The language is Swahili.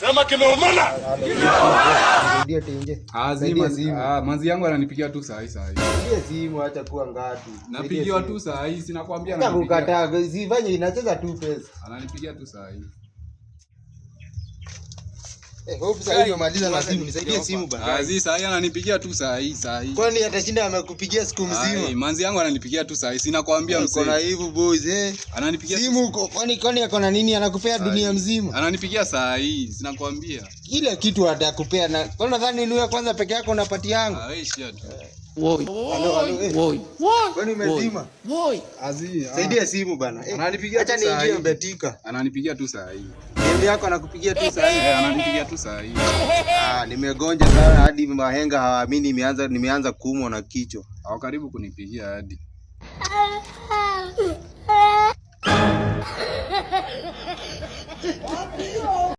Sema kimeumana. Ndio tenje. Manzi yangu ananipigia tu saa hii. Ndio simu acha kuwa ngatu. Napigiwa tu saa hii, sinakwambia na kukataa. Sifanye inacheza tu pesa. Ananipigia tu saa hii. Hope sasa hivi umaliza na simu, nisaidie simu bana. Saa hii ananipigia tu saa hii. Kwani atashinda amekupigia siku mzima? Manzi yangu ananipigia tu saa hii, sinakwambia msee. Uko na hivyo boys Ananipigia simu uko. Kwani ako na nini anakupea dunia mzima? Ananipigia saa hii, sinakwambia. Kila kitu atakupea na. Kwani nadhani ni wewe kwanza peke yako unapati yangu? Wewe shia tu. Woi. Woi. Kwani umezima? Woi. Saidia simu bana. Ananipigia acha niingie Betika. Ananipigia tu saa hii. Ndio yako anakupigia tu saa hii. Ananipigia tu saa hii. Nimegonja sana hadi mahenga hawaamini nimeanza kuumwa na kichwa. Hao karibu kunipigia hadi.